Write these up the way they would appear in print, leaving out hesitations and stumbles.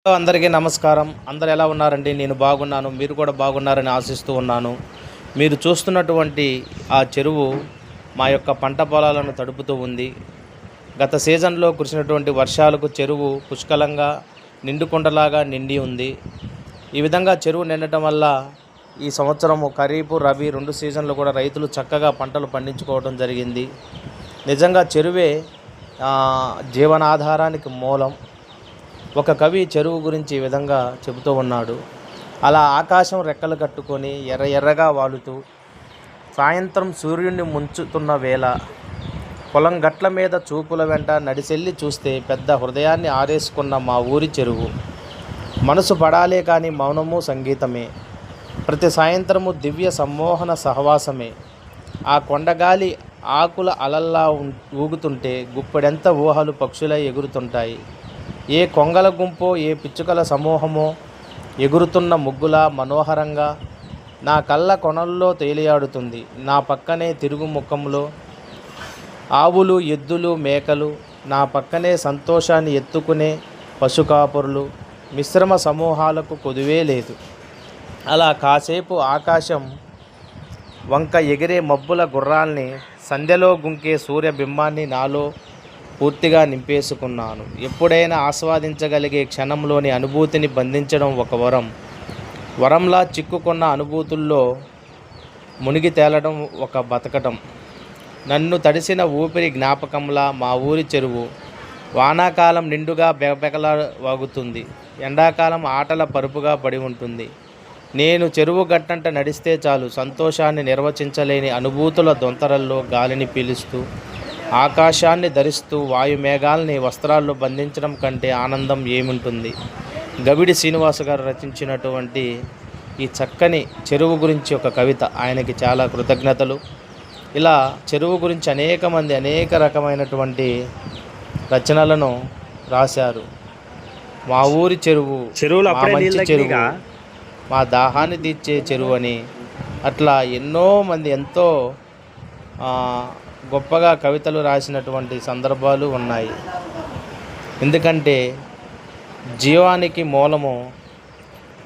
అందరికీ నమస్కారం. అందరు ఎలా ఉన్నారండి? నేను బాగున్నాను. మీరు కూడా బాగున్నారని ఆశిస్తూ ఉన్నాను. మీరు చూస్తున్నటువంటి ఆ చెరువు మా యొక్క పంట పొలాలను తడుపుతూ ఉంది. గత సీజన్లో కురిసినటువంటి వర్షాలకు చెరువు పుష్కలంగా నిండుకుండలాగా నిండి ఉంది. ఈ విధంగా చెరువు నిండటం వల్ల ఈ సంవత్సరము ఖరీఫ్, రబీ 2 సీజన్లు కూడా రైతులు చక్కగా పంటలు పండించుకోవడం జరిగింది. నిజంగా చెరువే జీవనాధారానికి మూలం. ఒక కవి చెరువు గురించి ఈ విధంగా చెబుతూ ఉన్నాడు. అలా ఆకాశం రెక్కలు కట్టుకొని ఎర్రగా వాలుతూ సాయంత్రం సూర్యుడిని ముంచుతున్న వేళ పొలం గట్ల మీద చూపుల వెంట నడిచెల్లి చూస్తే పెద్ద హృదయాన్ని ఆరేసుకున్న మా ఊరి చెరువు. మనసు పడాలే కానీ మౌనము సంగీతమే. ప్రతి సాయంత్రము దివ్య సమ్మోహన సహవాసమే. ఆ కొండగాలి ఆకుల అలల్లా ఊగుతుంటే గుప్పెడెంత ఊహలు పక్షులై ఎగురుతుంటాయి. ఏ కొంగల గుంపో ఏ పిచ్చుకల సమూహమో ఎగురుతున్న ముగ్గులా మనోహరంగా నా కళ్ళ కొనల్లో తేలియాడుతుంది. నా పక్కనే తిరుగు ముఖంలో ఆవులు, ఎద్దులు, మేకలు, నా పక్కనే సంతోషాన్ని ఎత్తుకునే పశుకాపురులు, మిశ్రమ సమూహాలకు కొదువే లేదు. అలా కాసేపు ఆకాశం వంక ఎగిరే మబ్బుల గుర్రాల్ని, సంధ్యలో గుంకే సూర్యబింబాన్ని నాలో పూర్తిగా నింపేసుకున్నాను. ఎప్పుడైనా ఆస్వాదించగలిగే క్షణంలోని అనుభూతిని బంధించడం ఒక వరం. వరంలా చిక్కుకున్న అనుభూతుల్లో మునిగి తేలడం ఒక బతకటం. నన్ను తడిసిన ఊపిరి జ్ఞాపకంలా మా ఊరి చెరువు వానాకాలం నిండుగా బెకబెకలా వాగుతుంది. ఎండాకాలం ఆటల పరుపుగా పడి ఉంటుంది. నేను చెరువు గట్టంట నడిస్తే చాలు సంతోషాన్ని నిర్వచించలేని అనుభూతుల దొంతరల్లో గాలిని పీలుస్తూ ఆకాశాన్ని ధరిస్తూ వాయుమేఘాల్ని వస్త్రాల్లో బంధించడం కంటే ఆనందం ఏముంటుంది? గవిడి శ్రీనివాస గారు రచించినటువంటి ఈ చక్కని చెరువు గురించి ఒక కవిత. ఆయనకి చాలా కృతజ్ఞతలు. ఇలా చెరువు గురించి అనేక రకమైనటువంటి రచనలను రాశారు. మా ఊరి చెరువు, మంచి చెరువు, మా దాహాన్ని తీర్చే చెరువు అని అట్లా ఎంతో గొప్పగా కవితలు రాసినటువంటి సందర్భాలు ఉన్నాయి. ఎందుకంటే జీవానికి మూలము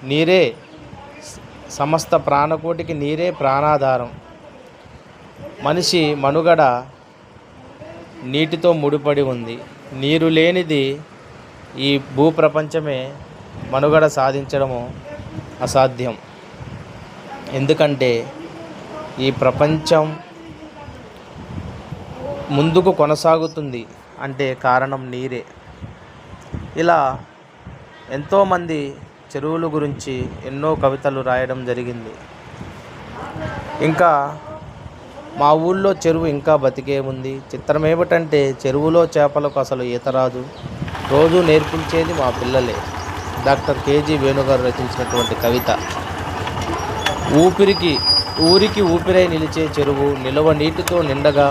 నీరే. సమస్త ప్రాణకోటికి నీరే ప్రాణాధారం. మనిషి మనుగడ నీటితో ముడిపడి ఉంది. నీరు లేనిది ఈ భూప్రపంచమే మనుగడ సాధించడము అసాధ్యం. ఎందుకంటే ఈ ప్రపంచం ముందుకు కొనసాగుతుంది అంటే కారణం నీరే. ఇలా ఎంతోమంది చెరువుల గురించి ఎన్నో కవితలు రాయడం జరిగింది. ఇంకా మా ఊళ్ళో చెరువు ఇంకా బతికే ఉంది. చిత్రం ఏమిటంటే చెరువులో చేపలకు అసలు ఈత రాదు. రోజు నేర్పించేది మా పిల్లలే. డాక్టర్ కేజీ వేణుగారు రచించినటువంటి కవిత. ఊరికి ఊపిరై నిలిచే చెరువు, నిలవ నీటితో నిండగా,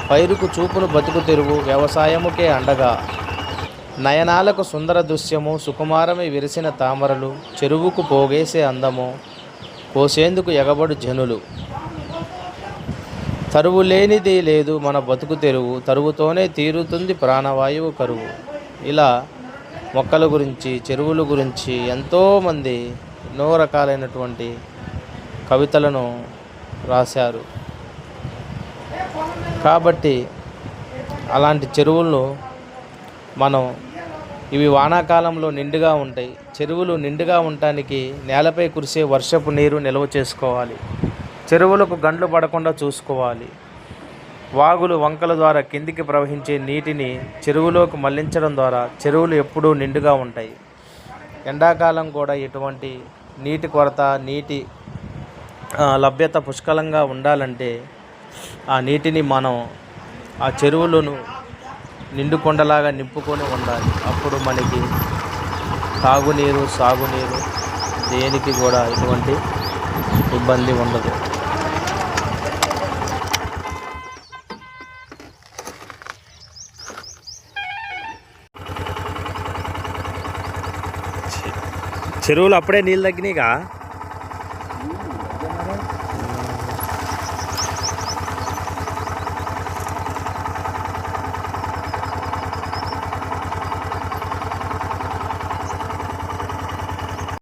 పైరుకు చూపును బతుకు తెరువు, వ్యవసాయముకే అండగా, నయనాలకు సుందర దృశ్యము, సుకుమారమై విరిసిన తామరలు, చెరువుకు పోగేసే అందము, కోసేందుకు ఎగబడు జనులు. తరువు లేనిది లేదు మన బతుకు తెరువు, తరువుతోనే తీరుతుంది ప్రాణవాయువు కరువు. ఇలా మొక్కల గురించి, చెరువుల గురించి ఎంతోమంది ఎన్నో రకాలైనటువంటి కవితలను రాశారు. కాబట్టి అలాంటి చెరువులను ఇవి వానాకాలంలో నిండుగా ఉంటాయి. చెరువులు నిండుగా ఉండటానికి నేలపై కురిసే వర్షపు నీరు నిల్వ చేసుకోవాలి. చెరువులకు గండ్లు పడకుండా చూసుకోవాలి. వాగులు, వంకల ద్వారా కిందికి ప్రవహించే నీటిని చెరువులోకి మళ్లించడం ద్వారా చెరువులు ఎప్పుడూ నిండుగా ఉంటాయి. ఎండాకాలం కూడా ఎటువంటి నీటి కొరత, నీటి లభ్యత పుష్కలంగా ఉండాలంటే ఆ నీటిని ఆ చెరువులను నిండుకొండలాగా నింపుకొని ఉండాలి. అప్పుడు మనకి తాగునీరు, సాగునీరు దేనికి కూడా ఎటువంటి ఇబ్బంది ఉండదు. చెరువులు అప్పుడే నీళ్ళు తగ్గినాయిగా.